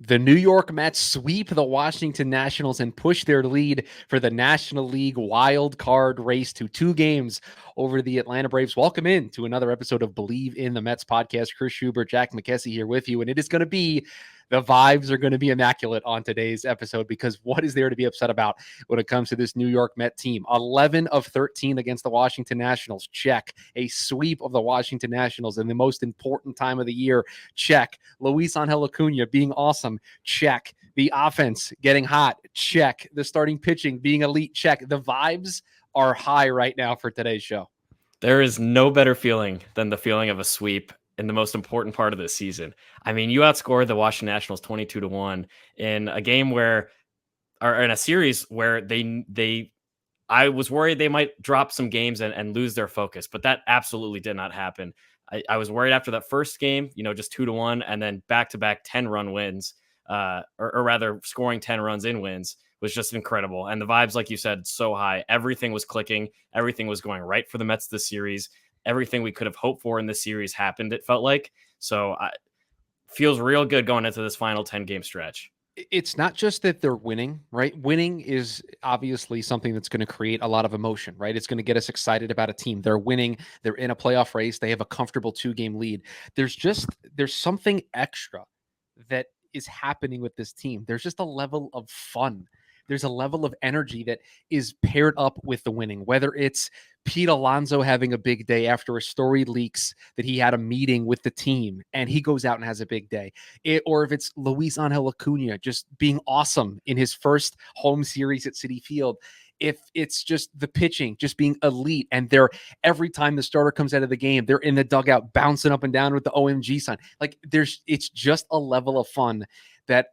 The New York Mets sweep the Washington Nationals and push their lead for the National League wild card race to 2 games over the Atlanta Braves. Welcome in to another episode of Bleav in the Mets podcast. Chris Schubert, Jack McKessie here with you, and it is going to be the vibes are going to be immaculate on today's episode because what is there to be upset about when it comes to this New York Met team? 11 of 13 against the Washington Nationals. Check. A sweep of the Washington Nationals in the most important time of the year. Check. Luisangel Acuna being awesome. Check. The offense getting hot. Check. The starting pitching being elite. Check. The vibes are high right now for today's show. There is no better feeling than the feeling of a sweep in the most important part of the season. I mean, you outscored the Washington Nationals 22-1 in a game where, or in a series where I was worried they might drop some games and lose their focus, but that absolutely did not happen. I was worried after that first game, just 2-1, and then back-to-back 10-run wins, or rather scoring 10 runs in wins was just incredible. And the vibes, like you said, so high. Everything was clicking. Everything was going right for the Mets this series. Everything we could have hoped for in this series happened, it felt like. So feels real good going into this final 10-game stretch. It's not just that they're winning, right? Winning is obviously something that's going to create a lot of emotion, right? It's going to get us excited about a team. They're winning. They're in a playoff race. They have a comfortable 2-game lead. There's something extra that is happening with this team. There's just a level of fun. There's a level of energy that is paired up with the winning, whether it's Pete Alonso having a big day after a story leaks that he had a meeting with the team and he goes out and has a big day, or if it's Luisangel Acuna just being awesome in his first home series at Citi Field. If it's just the pitching, just being elite, and they're every time the starter comes out of the game, they're in the dugout bouncing up and down with the OMG sign. Like it's just a level of fun that,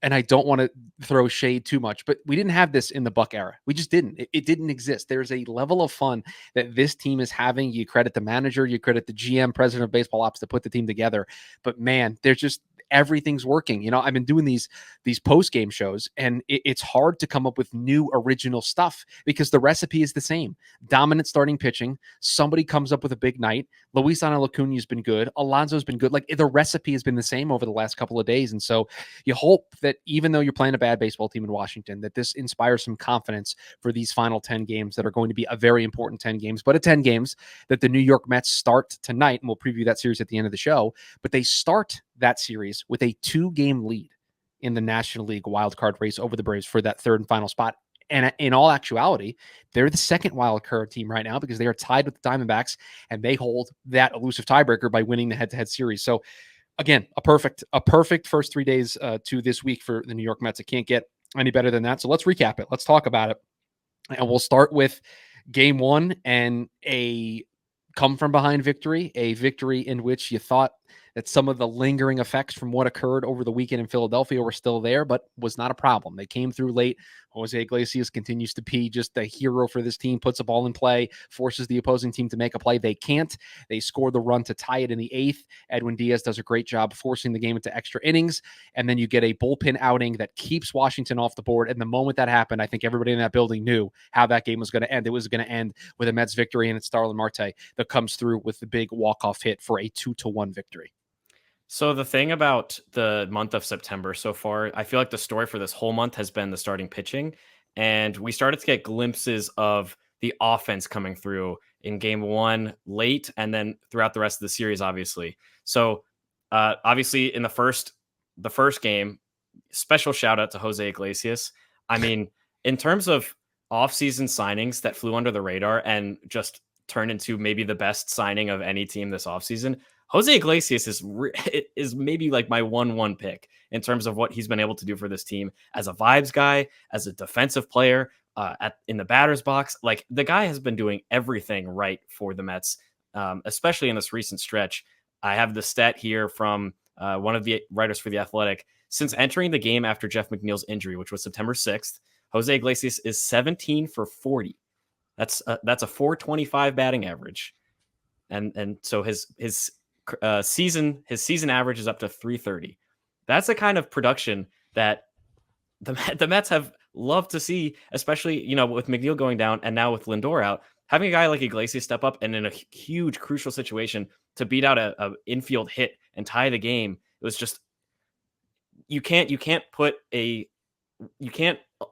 and I don't want to throw shade too much, but we didn't have this in the Buck era. We just didn't. It didn't exist. There's a level of fun that this team is having. You credit the manager, you credit the GM, president of baseball ops, to put the team together. But man, there's just everything's working. I've been doing these post-game shows, and it's hard to come up with new original stuff because the recipe is the same. Dominant starting pitching. Somebody comes up with a big night. Luisangel Acuna has been good. Alonso's been good. Like, the recipe has been the same over the last couple of days. And so you hope that even though you're playing a bad baseball team in Washington, that this inspires some confidence for these final 10 games that are going to be a very important 10 games, but 10 games that the New York Mets start tonight. And we'll preview that series at the end of the show, but they start that series with a 2-game lead in the National League wildcard race over the Braves for that third and final spot. And in all actuality, they're the second wildcard team right now because they are tied with the Diamondbacks, and they hold that elusive tiebreaker by winning the head-to-head series. So again, a perfect first 3 days to this week for the New York Mets. It can't get any better than that. So let's recap it. Let's talk about it. And we'll start with game 1 and a come-from-behind victory, a victory in which you thought that some of the lingering effects from what occurred over the weekend in Philadelphia were still there, but was not a problem. They came through late. Jose Iglesias continues to be just a hero for this team, puts a ball in play, forces the opposing team to make a play. They can't. They score the run to tie it in the 8th. Edwin Diaz does a great job forcing the game into extra innings, and then you get a bullpen outing that keeps Washington off the board. And the moment that happened, I think everybody in that building knew how that game was going to end. It was going to end with a Mets victory, and it's Starlin Marte that comes through with the big walk-off hit for a 2-1 victory. So the thing about the month of September so far, I feel like the story for this whole month has been the starting pitching. And we started to get glimpses of the offense coming through in game 1 late and then throughout the rest of the series, obviously. So obviously in the first game, special shout out to Jose Iglesias. I mean, in terms of offseason signings that flew under the radar and just turned into maybe the best signing of any team this offseason, Jose Iglesias is maybe like my 1-1 pick in terms of what he's been able to do for this team as a vibes guy, as a defensive player, in the batter's box. Like, the guy has been doing everything right for the Mets, especially in this recent stretch. I have the stat here from one of the writers for The Athletic. Since entering the game after Jeff McNeil's injury, which was September 6th, Jose Iglesias is 17 for 40. That's a 425 batting average. And so his season average is up to 330. That's the kind of production that the Mets have loved to see, especially, with McNeil going down and now with Lindor out. Having a guy like Iglesias step up and in a huge, crucial situation to beat out a infield hit and tie the game, it was just you can't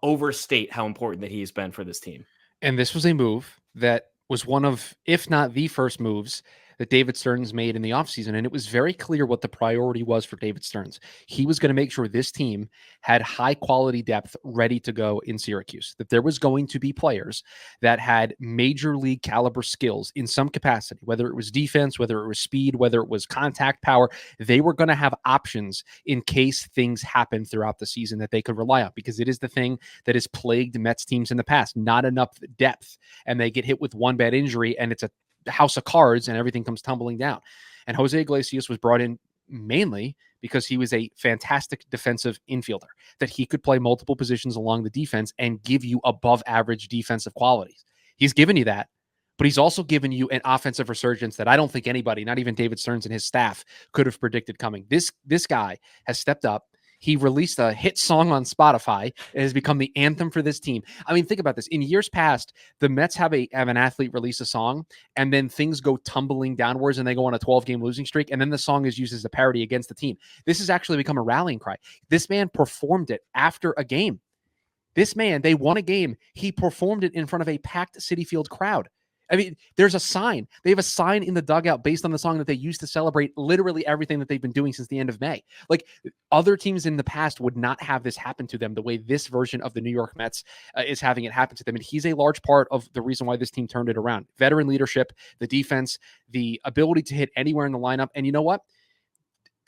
overstate how important that he's been for this team. And this was a move that was one of, if not the first moves that David Stearns made in the offseason. And it was very clear what the priority was for David Stearns. He was going to make sure this team had high quality depth ready to go in Syracuse, that there was going to be players that had major league caliber skills in some capacity, whether it was defense, whether it was speed, whether it was contact power. They were going to have options in case things happen throughout the season that they could rely on, because it is the thing that has plagued Mets teams in the past. Not enough depth, and they get hit with one bad injury, and it's a house of cards and everything comes tumbling down. And Jose Iglesias was brought in mainly because he was a fantastic defensive infielder, that he could play multiple positions along the defense and give you above average defensive qualities. He's given you that, but he's also given you an offensive resurgence that I don't think anybody, not even David Stearns and his staff, could have predicted coming. This guy has stepped up. He released a hit song on Spotify. It has become the anthem for this team. I mean, think about this. In years past, the Mets have an athlete release a song, and then things go tumbling downwards, and they go on a 12-game losing streak, and then the song is used as a parody against the team. This has actually become a rallying cry. This man performed it after a game. This man, they won a game. He performed it in front of a packed Citi Field crowd. I mean, there's a sign. They have a sign in the dugout based on the song that they used to celebrate literally everything that they've been doing since the end of May. Like, other teams in the past would not have this happen to them the way this version of the New York Mets is having it happen to them. And he's a large part of the reason why this team turned it around. Veteran leadership, the defense, the ability to hit anywhere in the lineup. And you know what?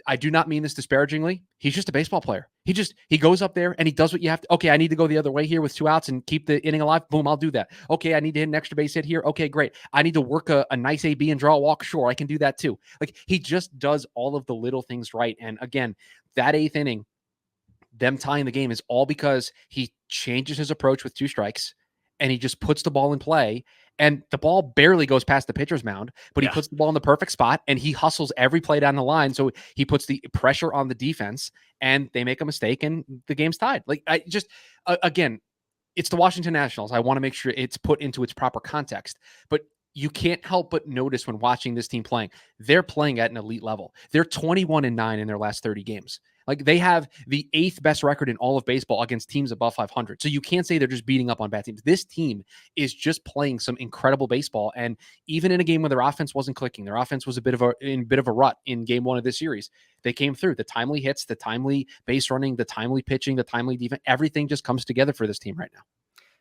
I do not mean this disparagingly. He's just a baseball player. He goes up there and he does what you have to. Okay, I need to go the other way here with 2 outs and keep the inning alive. Boom, I'll do that. Okay, I need to hit an extra base hit here. Okay, great. I need to work a nice AB and draw a walk. Sure, I can do that too. Like, he just does all of the little things right. And again, that 8th inning, them tying the game, is all because he changes his approach with 2 strikes and he just puts the ball in play. And the ball barely goes past the pitcher's mound, but he puts the ball in the perfect spot and he hustles every play down the line. So he puts the pressure on the defense and they make a mistake and the game's tied. Like, I just, again, it's the Washington Nationals. I want to make sure it's put into its proper context, but you can't help but notice when watching this team playing, they're playing at an elite level. They're 21-9 in their last 30 games. Like, they have the 8th best record in all of baseball against teams above 500. So you can't say they're just beating up on bad teams. This team is just playing some incredible baseball. And even in a game where their offense wasn't clicking, their offense was in a bit of a rut in game 1 of this series, they came through. The timely hits, the timely base running, the timely pitching, the timely defense, everything just comes together for this team right now.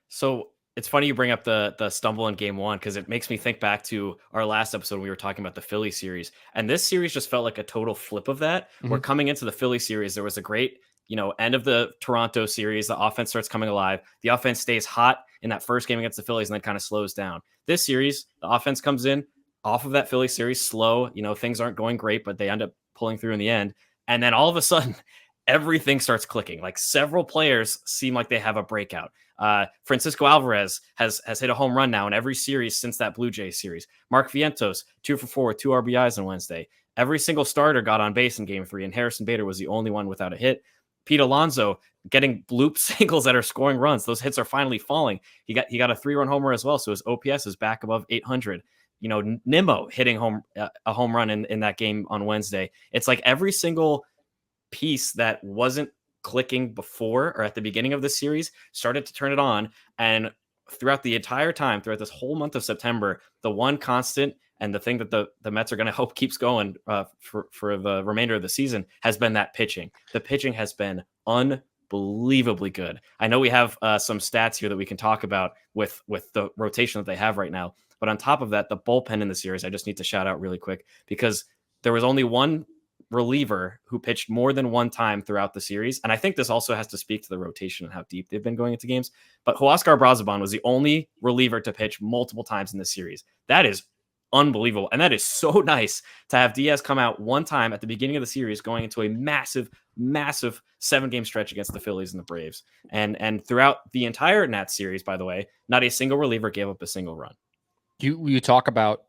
So it's funny you bring up the stumble in game 1, because it makes me think back to our last episode when we were talking about the Philly series. And this series just felt like a total flip of that. Where coming into the Philly series, there was a great, end of the Toronto series. The offense starts coming alive. The offense stays hot in that first game against the Phillies and then kind of slows down. This series, the offense comes in off of that Philly series slow. Things aren't going great, but they end up pulling through in the end. And then all of a sudden, everything starts clicking. Like, several players seem like they have a breakout. Francisco Alvarez has hit a home run now in every series since that Blue Jays series. Mark Vientos, 2 for 4 with 2 RBIs on Wednesday. Every single starter got on base in game 3, and Harrison Bader was the only one without a hit. Pete Alonso getting bloop singles that are scoring runs. Those hits are finally falling. He got a 3-run homer as well, so his OPS is back above 800. Nimmo hitting a home run in that game on Wednesday. It's like every single piece that wasn't clicking before or at the beginning of the series started to turn it on. And throughout the entire time, throughout this whole month of September, the one constant and the thing that the Mets are going to hope keeps going for the remainder of the season has been that pitching. The pitching has been unbelievably good. I know we have some stats here that we can talk about with the rotation that they have right now. But on top of that, the bullpen in the series, I just need to shout out really quick, because there was only one reliever who pitched more than one time throughout the series. And I think this also has to speak to the rotation and how deep they've been going into games. But Huascar Brazoban was the only reliever to pitch multiple times in this series. That is unbelievable. And that is so nice to have Diaz come out one time at the beginning of the series going into a massive 7-game stretch against the Phillies and the Braves. And throughout the entire Nats series, by the way, not a single reliever gave up a single run. You talk about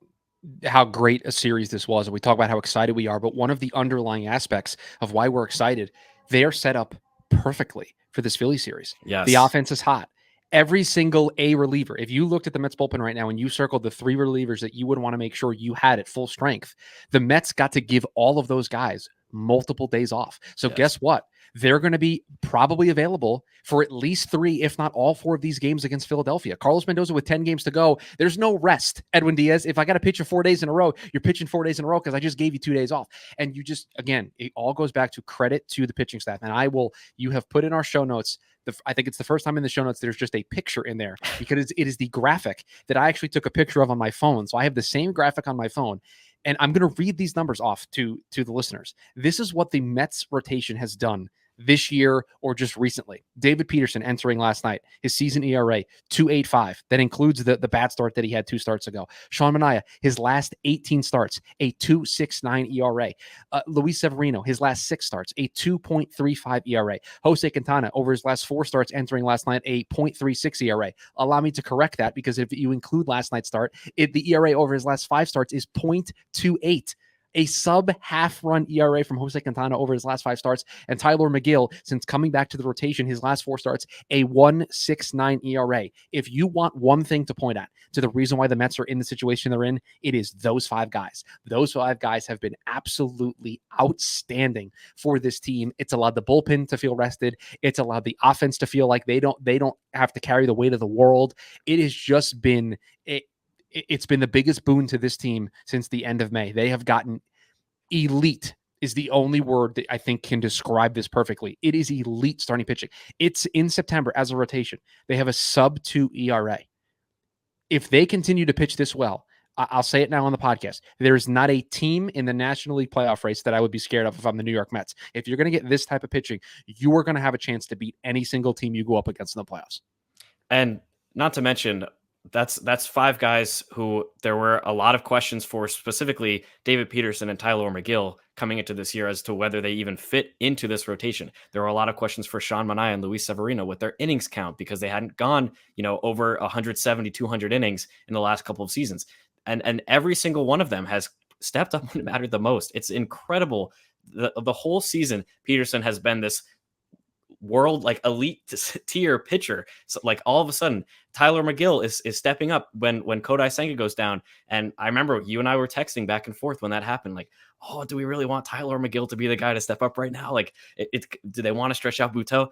how great a series this was, and we talk about how excited we are, but one of the underlying aspects of why we're excited, they are set up perfectly for this Philly series. Yes. The offense is hot. Every single A reliever, if you looked at the Mets bullpen right now and you circled the 3 relievers that you would want to make sure you had at full strength, the Mets got to give all of those guys multiple days off. So guess what? they're going to be probably available for at least 3, if not all 4 of these games against Philadelphia. Carlos Mendoza with 10 games to go. There's no rest, Edwin Diaz. If I got to pitch you 4 days in a row, you're pitching 4 days in a row because I just gave you 2 days off. And you just, again, it all goes back to credit to the pitching staff. And you have put in our show notes, I think it's the first time in the show notes there's just a picture in there, because it is the graphic that I actually took a picture of on my phone. So I have the same graphic on my phone. And I'm going to read these numbers off to the listeners. This is what the Mets rotation has done this year or just recently. David Peterson entering last night, his season ERA 2.85. That includes the bad start that he had 2 starts ago. Sean Manaea, his last 18 starts, a 2.69 ERA. Luis Severino, his last 6 starts, a 2.35 ERA. Jose Quintana, over his last 4 starts entering last night, a 0.36 ERA. Allow me to correct that, because if you include last night's start, the ERA over his last 5 starts is 0.28. A sub half run ERA from Jose Quintana over his last 5 starts. And Tyler McGill, since coming back to the rotation, his last 4 starts, a 1.69 ERA. If you want one thing to point at to the reason why the Mets are in the situation they're in, it is those 5 guys. Those 5 guys have been absolutely outstanding for this team. It's allowed the bullpen to feel rested. It's allowed the offense to feel like they don't have to carry the weight of the world. It has just been it's been the biggest boon to this team since the end of May. They have gotten elite, is the only word that I think can describe this perfectly. It is elite starting pitching. It's in September as a rotation. They have a sub 2 ERA. If they continue to pitch this well, I'll say it now on the podcast, there's not a team in the National League playoff race that I would be scared of if I'm the New York Mets. If you're going to get this type of pitching, you are going to have a chance to beat any single team you go up against in the playoffs. And not to mention, that's 5 guys who there were a lot of questions for, specifically David Peterson and Tyler McGill coming into this year as to whether they even fit into this rotation. There were a lot of questions for Sean Manaea and Luis Severino with their innings count, because they hadn't gone, over 170, 200 innings in the last couple of seasons. And every single one of them has stepped up when it mattered the most. It's incredible. The whole season, Peterson has been this world elite tier pitcher. So all of a sudden Tyler McGill is stepping up when Kodai Senga goes down. And I remember you and I were texting back and forth when that happened, oh, do we really want Tyler McGill to be the guy to step up right now? Do they want to stretch out Buteau?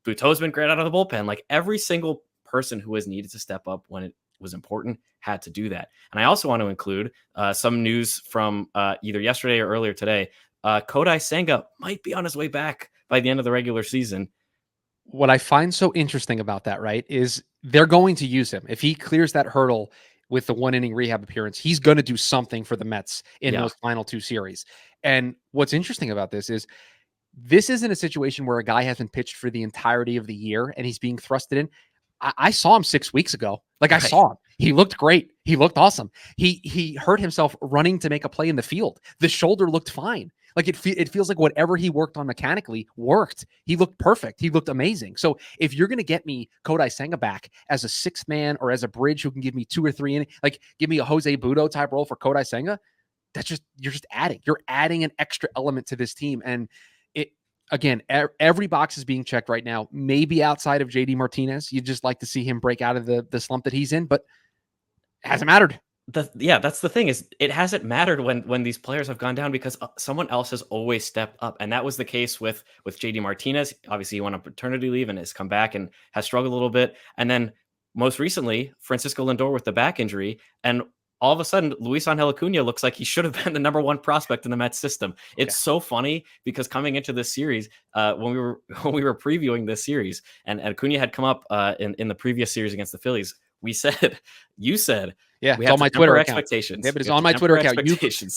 Buteau's been great out of the bullpen. Every single person who has needed to step up when it was important had to do that. And I also want to include some news from either yesterday or earlier today. Kodai Senga might be on his way back by the end of the regular season. What I find so interesting about that, right, is they're going to use him. If he clears that hurdle with the 1 inning rehab appearance, he's going to do something for the Mets in those final 2 series. And what's interesting about this isn't a situation where a guy hasn't pitched for the entirety of the year and he's being thrusted in. I saw him 6 weeks ago. I saw him. He looked great. He looked awesome. He hurt himself running to make a play in the field. The shoulder looked fine. It feels like whatever he worked on mechanically worked. He looked perfect. He looked amazing. So if you're going to get me Kodai Senga back as a 6th man or as a bridge who can give me 2 or 3 innings, give me a Jose Budo type role for Kodai Senga, you're just adding. You're adding an extra element to this team. And again, every box is being checked right now. Maybe outside of JD Martinez, you'd just like to see him break out of the slump that he's in, but it hasn't mattered. That's the thing, is it hasn't mattered when these players have gone down, because someone else has always stepped up. And that was the case with JD Martinez. Obviously he went on paternity leave and has come back and has struggled a little bit. And then most recently, Francisco Lindor with the back injury. And all of a sudden, Luisangel Acuna looks like he should have been the number 1 prospect in the Mets system. It's so funny, because coming into this series, when we were previewing this series, and Acuna had come up in the previous series against the Phillies, you said, yeah, we it's have on my to Twitter temper account. expectations. Yeah, but it's on my Twitter account.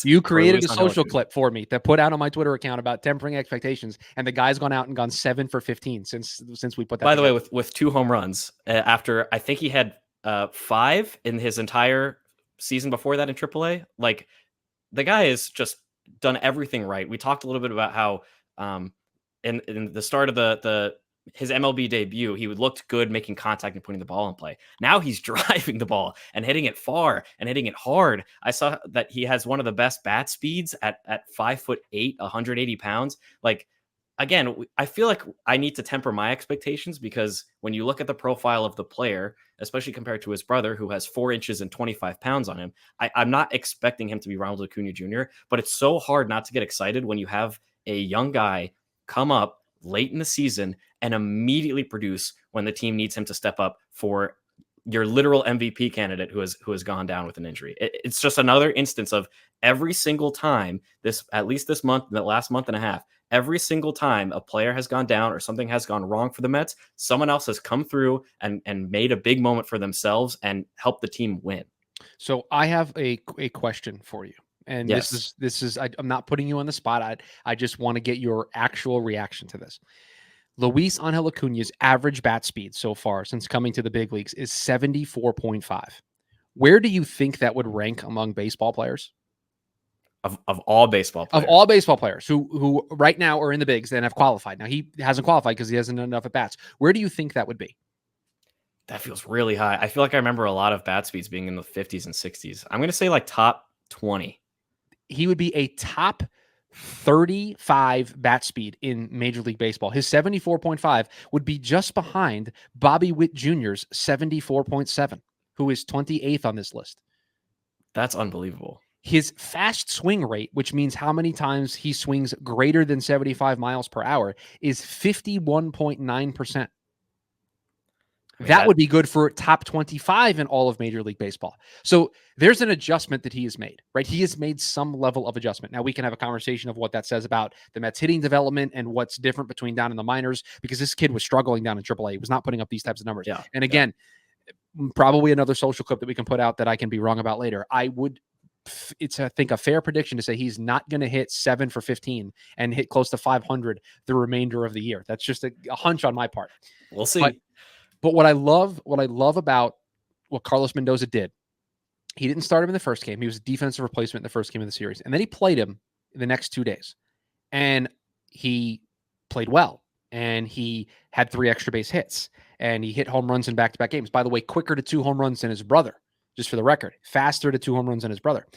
You created a social clip for me to put out on my Twitter account about tempering expectations, and the guy's gone out and gone 7 for 15 since we put that. By the way, with 2 home runs after, I think he had 5 in his entire season before that in AAA. The guy has just done everything right. We talked a little bit about how in the start of his MLB debut, he looked good making contact and putting the ball in play. Now he's driving the ball and hitting it far and hitting it hard. I saw that he has one of the best bat speeds at 5'8", 180 pounds. Again, I feel like I need to temper my expectations, because when you look at the profile of the player, especially compared to his brother, who has 4 inches and 25 pounds on him, I'm not expecting him to be Ronald Acuna Jr., but it's so hard not to get excited when you have a young guy come up late in the season and immediately produce when the team needs him to step up for your literal MVP candidate who has gone down with an injury. It's just another instance of every single time at least this month, the last month and a half, every single time a player has gone down or something has gone wrong for the Mets, someone else has come through and made a big moment for themselves and helped the team win. So I have a question for you. And Yes. I'm not putting you on the spot. I just want to get your actual reaction to this. Luisangel Acuna's average bat speed so far since coming to the big leagues is 74.5. Where do you think that would rank among baseball players? Of all baseball Of players. all baseball players who right now are in the bigs and have qualified. Now he hasn't qualified because he hasn't enough at bats. Where do you think that would be? That feels really high. I feel like I remember a lot of bat speeds being in the 50s and 60s. I'm going to say like top 20. He would be a top 35 bat speed in Major League Baseball. His 74.5 would be just behind Bobby Witt Jr.'s 74.7, who is 28th on this list. That's unbelievable. His fast swing rate, which means how many times he swings greater than 75 miles per hour, is 51.9%. That would be good for top 25 in all of Major League Baseball. So there's an adjustment that he has made, right? He has made some level of adjustment. Now we can have a conversation of what that says about the Mets hitting development and what's different between down in the minors, because this kid was struggling down in AAA. He was not putting up these types of numbers. Yeah. And again, probably another social clip that we can put out that I can be wrong about later. It's, I think, a fair prediction to say he's not going to hit 7 for 15 and hit close to 500 the remainder of the year. That's just a hunch on my part. We'll see. But what I love about what Carlos Mendoza did, he didn't start him in the first game. He was a defensive replacement in the first game of the series. And then he played him in the next 2 days. And he played well. And he had 3 extra base hits. And he hit home runs in back-to-back games. By the way, quicker to 2 home runs than his brother, just for the record. Faster to 2 home runs than his brother.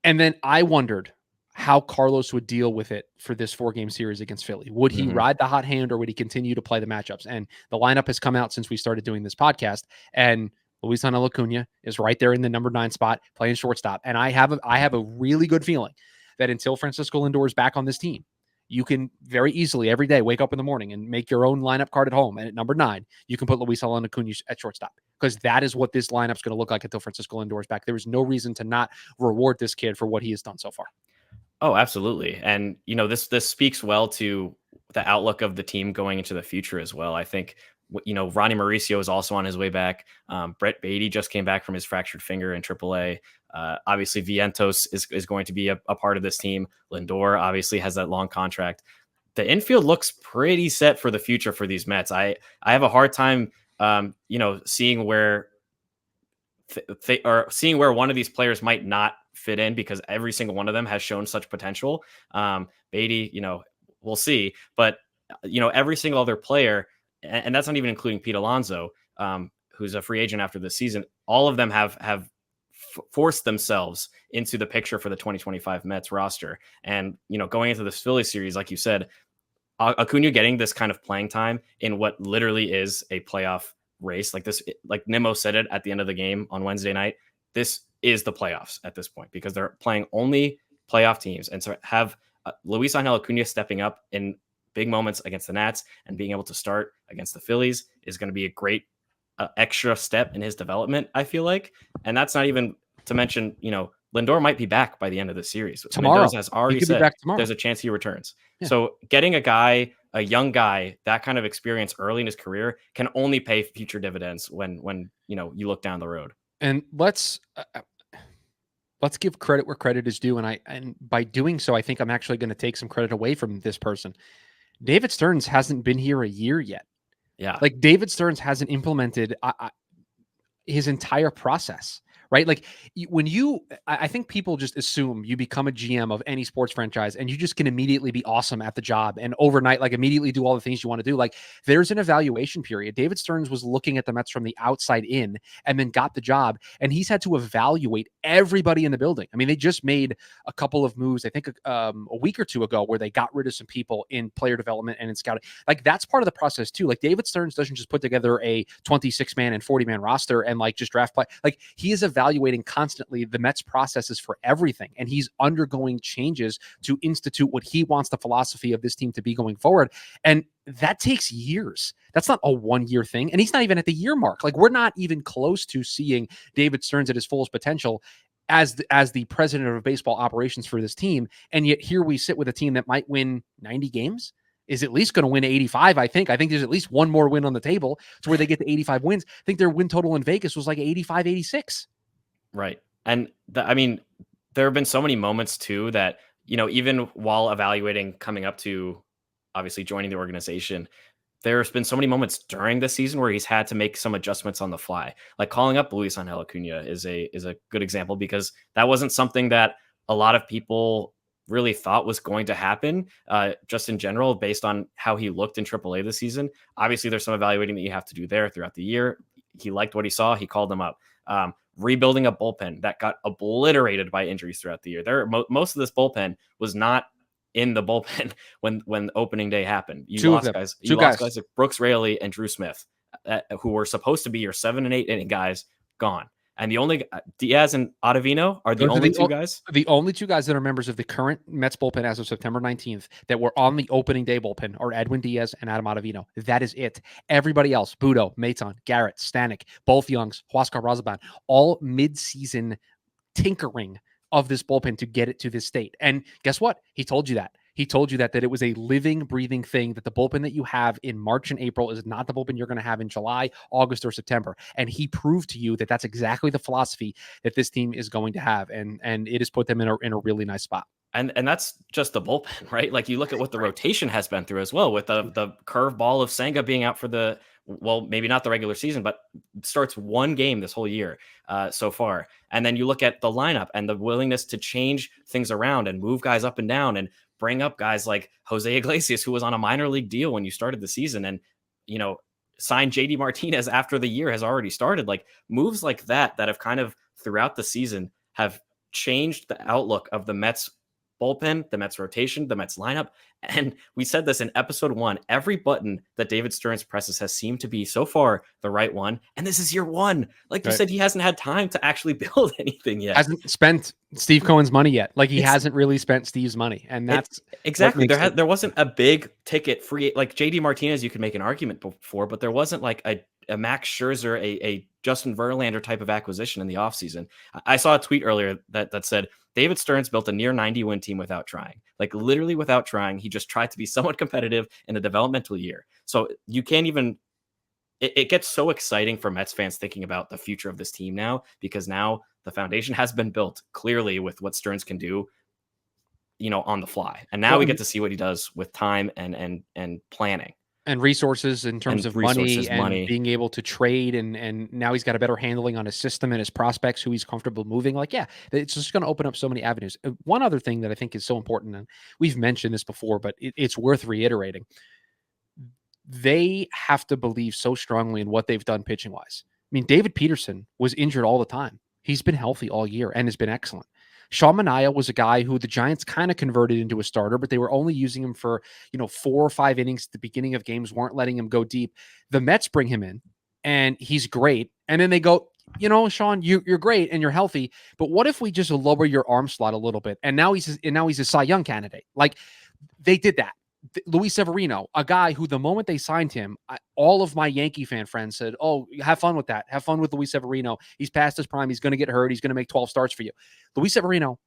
And then I wondered how Carlos would deal with it for this 4-game series against Philly. Would he ride the hot hand or would he continue to play the matchups? And the lineup has come out since we started doing this podcast, and Luisangel Acuna is right there in the number 9 spot playing shortstop. And I have a really good feeling that until Francisco Lindor is back on this team, you can very easily every day wake up in the morning and make your own lineup card at home. And at number 9, you can put Luisangel Acuna at shortstop, because that is what this lineup's going to look like until Francisco Lindor is back. There is no reason to not reward this kid for what he has done so far. Oh, absolutely. And, this speaks well to the outlook of the team going into the future as well. I think, Ronnie Mauricio is also on his way back. Brett Beatty just came back from his fractured finger in AAA. Obviously, Vientos is going to be a part of this team. Lindor obviously has that long contract. The infield looks pretty set for the future for these Mets. I have a hard time, seeing where seeing where one of these players might not fit in, because every single one of them has shown such potential. Beatty, we'll see, but every single other player, and that's not even including Pete Alonso, who's a free agent after this season. All of them have forced themselves into the picture for the 2025 Mets roster. And, going into this Philly series, like you said, Acuna getting this kind of playing time in what literally is a playoff race like this, like Nimmo said it at the end of the game on Wednesday night, this is the playoffs at this point, because they're playing only playoff teams. And so have Luisangel Acuna stepping up in big moments against the Nats and being able to start against the Phillies is going to be a great extra step in his development, I feel like. And that's not even to mention, Lindor might be back by the end of the series. Tomorrow. Mendoza has already said there's a chance he returns. Yeah. So getting a young guy, that kind of experience early in his career can only pay future dividends when you look down the road. And let's give credit where credit is due. And by doing so, I think I'm actually going to take some credit away from this person. David Stearns hasn't been here a year yet. Yeah. Like, David Stearns hasn't implemented his entire process, right? Like, I think people just assume you become a GM of any sports franchise and you just can immediately be awesome at the job and overnight, like, immediately do all the things you want to do. Like, there's an evaluation period. David Stearns was looking at the Mets from the outside in and then got the job, and he's had to evaluate everybody in the building. I mean, they just made a couple of moves, I think a week or two ago, where they got rid of some people in player development and in scouting. Like, that's part of the process too. Like, David Stearns doesn't just put together a 26-man and 40-man roster and like just draft play. Like, he is evaluating evaluating constantly the Mets processes for everything. And he's undergoing changes to institute what he wants the philosophy of this team to be going forward. And that takes years. That's not a 1 year thing. And he's not even at the year mark. Like, we're not even close to seeing David Stearns at his fullest potential as the president of baseball operations for this team. And yet here we sit with a team that might win 90 games, is at least going to win 85. I think there's at least one more win on the table to where they get to 85 wins. I think their win total in Vegas was like 85, 86. Right. And I mean, there have been so many moments too that, even while evaluating coming up to obviously joining the organization, there's been so many moments during the season where he's had to make some adjustments on the fly. Like calling up Luisangel Acuna is a good example, because that wasn't something that a lot of people really thought was going to happen, just in general, based on how he looked in AAA this season. Obviously, there's some evaluating that you have to do there throughout the year. He liked what he saw. He called them up. Rebuilding a bullpen that got obliterated by injuries throughout the year. Most of this bullpen was not in the bullpen when opening day happened. You lost guys like Brooks Raley and Drew Smith, who were supposed to be your 7 and 8 inning guys, gone. And the only Diaz and Ottavino are the only two guys. The only two guys that are members of the current Mets bullpen as of September 19th that were on the opening day bullpen are Edwin Diaz and Adam Ottavino. That is it. Everybody else, Budo, Maton, Garrett, Stanek, both Youngs, Huascar Razaban, all mid-season tinkering of this bullpen to get it to this state. And guess what? He told you that. He told you that it was a living, breathing thing, that the bullpen that you have in March and April is not the bullpen you're going to have in July, August, or September. And he proved to you that that's exactly the philosophy that this team is going to have. And it has put them in a really nice spot. And that's just the bullpen, right? Like, you look at what the rotation has been through as well, with the curveball of Senga being out for maybe not the regular season, but starts one game this whole year so far. And then you look at the lineup and the willingness to change things around and move guys up and down and bring up guys like Jose Iglesias, who was on a minor league deal when you started the season, and, signed JD Martinez after the year has already started. Like, moves like that have kind of throughout the season have changed the outlook of the Mets bullpen, the Mets rotation, the Mets lineup. And we said this in episode 1, every button that David Stearns presses has seemed to be so far the right one. And this is year 1. Like you said, he hasn't had time to actually build anything yet. Hasn't spent Steve Cohen's money yet. Like, he hasn't really spent Steve's money. And that's exactly. There wasn't a big ticket free, like JD Martinez, you could make an argument for, but there wasn't like a Max Scherzer, a Justin Verlander type of acquisition in the offseason. I saw a tweet earlier that said David Stearns built a near 90 win team without trying, like literally without trying. He just tried to be somewhat competitive in a developmental year. So you can't even, it gets so exciting for Mets fans thinking about the future of this team now, because now the foundation has been built clearly with what Stearns can do, on the fly. And now we get to see what he does with time and planning. And resources in terms of money and being able to trade. And now he's got a better handling on his system and his prospects who he's comfortable moving. Like, yeah, it's just going to open up so many avenues. One other thing that I think is so important, and we've mentioned this before, but it's worth reiterating. They have to believe so strongly in what they've done pitching wise. I mean, David Peterson was injured all the time. He's been healthy all year and has been excellent. Sean Manaea was a guy who the Giants kind of converted into a starter, but they were only using him for, 4 or 5 innings at the beginning of games, weren't letting him go deep. The Mets bring him in and he's great. And then they go, Sean, you're great and you're healthy, but what if we just lower your arm slot a little bit? And now he's a Cy Young candidate. Like, they did that. Luis Severino, a guy who the moment they signed him, all of my Yankee fan friends said, oh, have fun with that. Have fun with Luis Severino. He's past his prime. He's going to get hurt. He's going to make 12 starts for you. Luis Severino,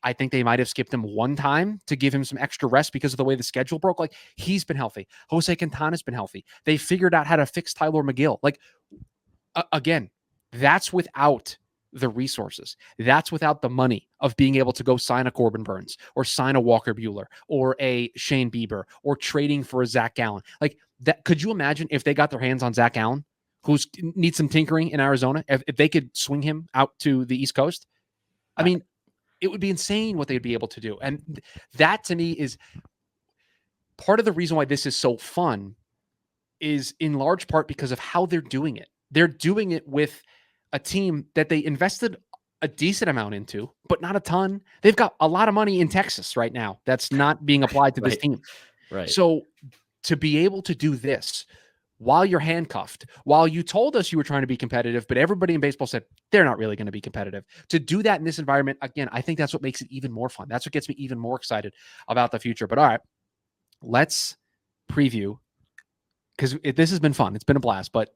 I think they might have skipped him one time to give him some extra rest because of the way the schedule broke. Like, he's been healthy. Jose Quintana's been healthy. They figured out how to fix Tyler McGill. Like, again, that's without the resources. That's without the money of being able to go sign a Corbin Burns or sign a Walker Buehler or a Shane Bieber or trading for a Zach Gallen. Like that. Could you imagine if they got their hands on Zach Gallen, who needs some tinkering in Arizona, if they could swing him out to the East Coast? I mean, it would be insane what they'd be able to do. And that to me is part of the reason why this is so fun, is in large part because of how they're doing it. They're doing it with a team that they invested a decent amount into, but not a ton. They've got a lot of money in Texas right now that's not being applied to this team. Right. So to be able to do this while you're handcuffed, while you told us you were trying to be competitive, but everybody in baseball said they're not really going to be competitive. To do that in this environment, again, I think that's what makes it even more fun. That's what gets me even more excited about the future. But all right, let's preview, because this has been fun. It's been a blast, but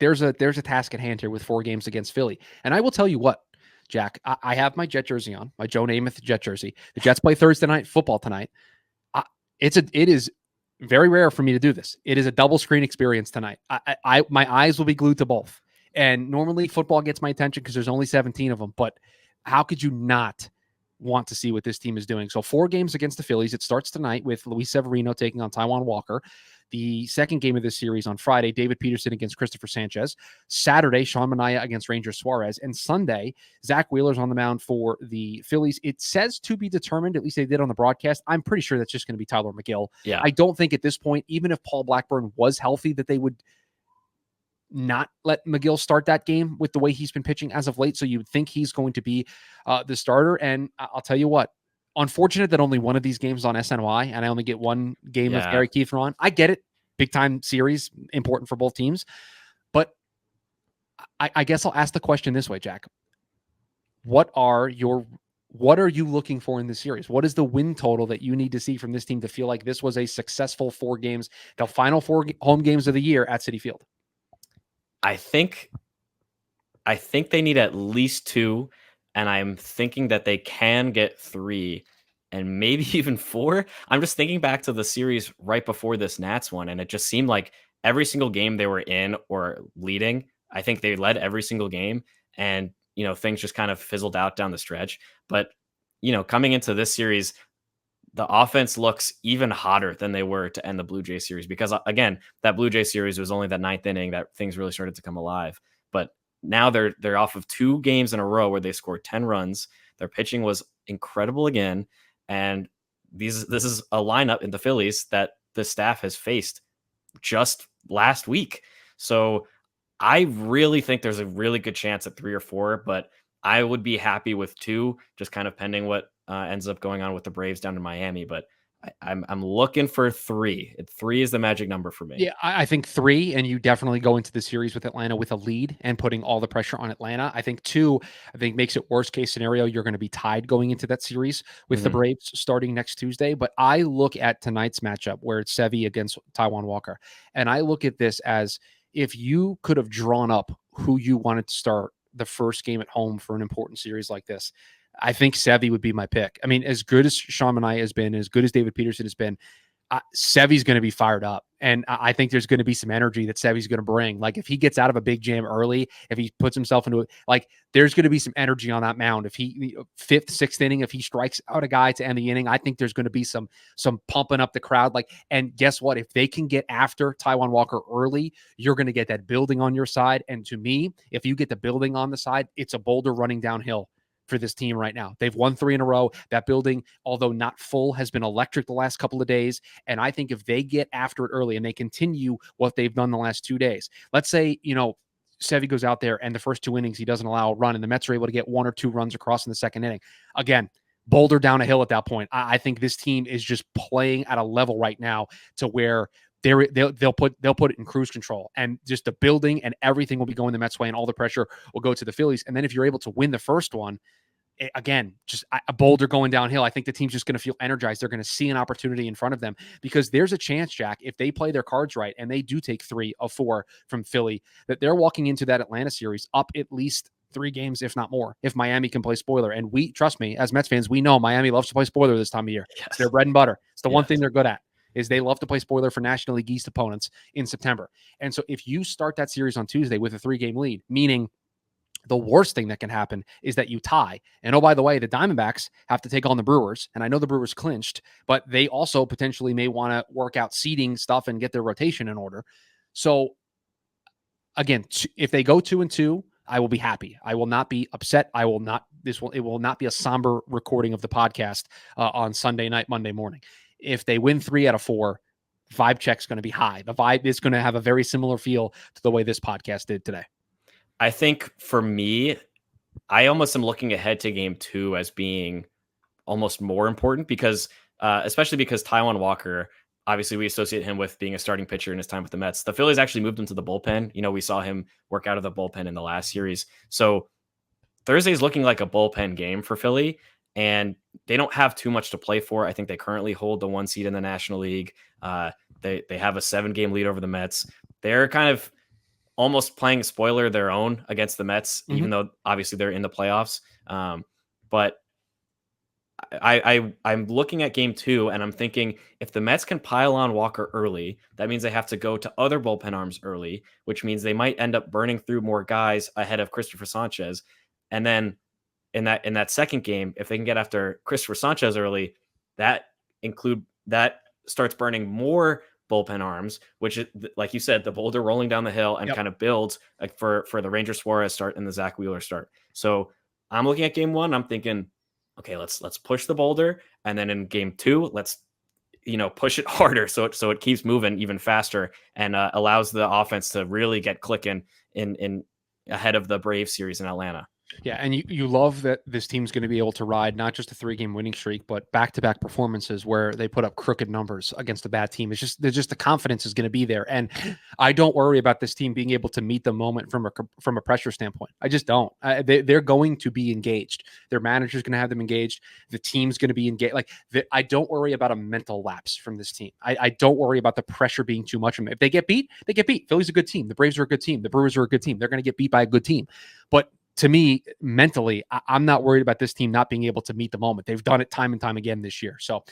there's a task at hand here with 4 games against Philly. And I will tell you what, Jack, I have my Jet jersey on, my Joe Namath Jet jersey. The Jets play Thursday night football tonight. It is very rare for me to do this. It is a double screen experience tonight. My eyes will be glued to both. And normally football gets my attention because there's only 17 of them. But how could you not want to see what this team is doing? So 4 games against the Phillies. It starts tonight with Luis Severino taking on Taijuan Walker. The second game of this series on Friday, David Peterson against Christopher Sanchez. Saturday, Sean Manaea against Ranger Suarez. And Sunday, Zach Wheeler's on the mound for the Phillies. It says to be determined, at least they did on the broadcast. I'm pretty sure that's just going to be Tyler McGill. Yeah. I don't think at this point, even if Paul Blackburn was healthy, that they would not let McGill start that game with the way he's been pitching as of late. So you would think he's going to be the starter. And I'll tell you what, unfortunate that only one of these games is on SNY and I only get one game of Gary Kiefer on. I get it. Big time series, important for both teams. But I guess I'll ask the question this way, Jack. What are you looking for in this series? What is the win total that you need to see from this team to feel like this was a successful 4 games, the final 4 home games of the year at Citi Field? I think they need at least 2, and I'm thinking that they can get 3 and maybe even 4. I'm just thinking back to the series right before this Nats one, and it just seemed like every single game they were in or leading, I think they led every single game, and things just kind of fizzled out down the stretch. But coming into this series, the offense looks even hotter than they were to end the Blue Jay series, because again, that Blue Jay series was only that 9th inning that things really started to come alive. But now they're off of 2 games in a row where they scored 10 runs. Their pitching was incredible again. And this is a lineup in the Phillies that the staff has faced just last week. So I really think there's a really good chance at 3 or 4, but I would be happy with 2, just kind of pending what ends up going on with the Braves down in Miami. But I'm looking for 3. 3 is the magic number for me. Yeah, I think 3, and you definitely go into the series with Atlanta with a lead and putting all the pressure on Atlanta. I think 2, makes it worst case scenario. You're going to be tied going into that series with the Braves starting next Tuesday. But I look at tonight's matchup where it's Sevy against Taijuan Walker, and I look at this as if you could have drawn up who you wanted to start the first game at home for an important series like this, I think Sevy would be my pick. I mean, as good as Sean Manaea has been, as good as David Peterson has been, Sevy's going to be fired up. And I think there's going to be some energy that Sevy's going to bring. Like if he gets out of a big jam early, if he puts himself into it, like there's going to be some energy on that mound. If he 5th, 6th inning, if he strikes out a guy to end the inning, I think there's going to be some pumping up the crowd. Like, and guess what? If they can get after Taijuan Walker early, you're going to get that building on your side. And to me, if you get the building on the side, it's a boulder running downhill for this team right now. They've won 3 in a row. That building, although not full, has been electric the last couple of days. And I think if they get after it early and they continue what they've done the last 2 days, let's say, Sevy goes out there and the first 2 innings, he doesn't allow a run and the Mets are able to get 1 or 2 runs across in the second inning. Again, boulder down a hill at that point. I think this team is just playing at a level right now to where they'll put it in cruise control, and just the building and everything will be going the Mets way, and all the pressure will go to the Phillies. And then if you're able to win the first one, again, just a boulder going downhill, I think the team's just going to feel energized. They're going to see an opportunity in front of them, because there's a chance, Jack, if they play their cards right and they do take 3 of 4 from Philly, that they're walking into that Atlanta series up at least 3 games, if not more, if Miami can play spoiler. And we, trust me, as Mets fans, we know Miami loves to play spoiler this time of year. Yes. It's their bread and butter. It's the one thing they're good at, is they love to play spoiler for National League East opponents in September. And so if you start that series on Tuesday with a 3-game lead, meaning the worst thing that can happen is that you tie. And oh, by the way, the Diamondbacks have to take on the Brewers. And I know the Brewers clinched, but they also potentially may want to work out seeding stuff and get their rotation in order. So again, if they go 2-2, I will be happy. I will not be upset. It will not be a somber recording of the podcast on Sunday night, Monday morning. If they win 3 out of 4, vibe check's going to be high. The vibe is going to have a very similar feel to the way this podcast did today. I think for me, I almost am looking ahead to game 2 as being almost more important, because especially because Taijuan Walker, obviously we associate him with being a starting pitcher in his time with the Mets. The Phillies actually moved him to the bullpen. We saw him work out of the bullpen in the last series. So Thursday's looking like a bullpen game for Philly, and they don't have too much to play for. I think they currently hold the 1 seed in the National League. They have a 7-game lead over the Mets. They're kind of almost playing spoiler their own against the Mets, even though obviously they're in the playoffs. But I'm looking at game 2 and I'm thinking if the Mets can pile on Walker early, that means they have to go to other bullpen arms early, which means they might end up burning through more guys ahead of Christopher Sanchez. And then in that second game, if they can get after Christopher Sanchez early, that starts burning more bullpen arms, which is, like you said, the boulder rolling down the hill and kind of builds like for the Ranger Suarez start and the Zach Wheeler start. So I'm looking at game 1. I'm thinking, okay, let's push the boulder, and then in game 2, let's push it harder so it keeps moving even faster and allows the offense to really get clicking in ahead of the Braves series in Atlanta. Yeah, and you love that this team's going to be able to ride not just a 3-game winning streak, but back-to-back performances where they put up crooked numbers against a bad team. It's just the confidence is going to be there, and I don't worry about this team being able to meet the moment from a pressure standpoint. I just don't. They're going to be engaged. Their manager's going to have them engaged. The team's going to be engaged. I don't worry about a mental lapse from this team. I don't worry about the pressure being too much. If they get beat, they get beat. Philly's a good team. The Braves are a good team. The Brewers are a good team. They're going to get beat by a good team, but to me, mentally, I'm not worried about this team not being able to meet the moment. They've done it time and time again this year. So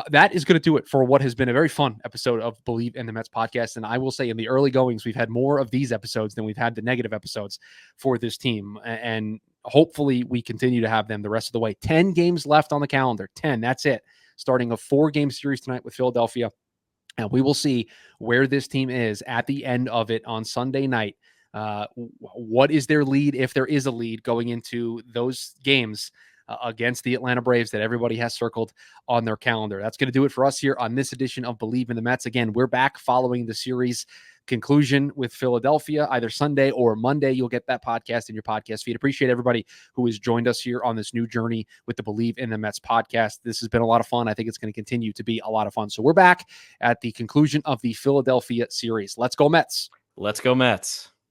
that is going to do it for what has been a very fun episode of Bleav in the Mets podcast. And I will say in the early goings, we've had more of these episodes than we've had the negative episodes for this team. And hopefully we continue to have them the rest of the way. 10 games left on the calendar. 10, that's it. Starting a 4-game series tonight with Philadelphia. And we will see where this team is at the end of it on Sunday night. What is their lead, if there is a lead, going into those games against the Atlanta Braves that everybody has circled on their calendar? That's going to do it for us here on this edition of Bleav in the Mets. Again, we're back following the series conclusion with Philadelphia, either Sunday or Monday. You'll get that podcast in your podcast feed. Appreciate everybody who has joined us here on this new journey with the Bleav in the Mets podcast. This has been a lot of fun. I think it's going to continue to be a lot of fun. So we're back at the conclusion of the Philadelphia series. Let's go Mets. Let's go Mets.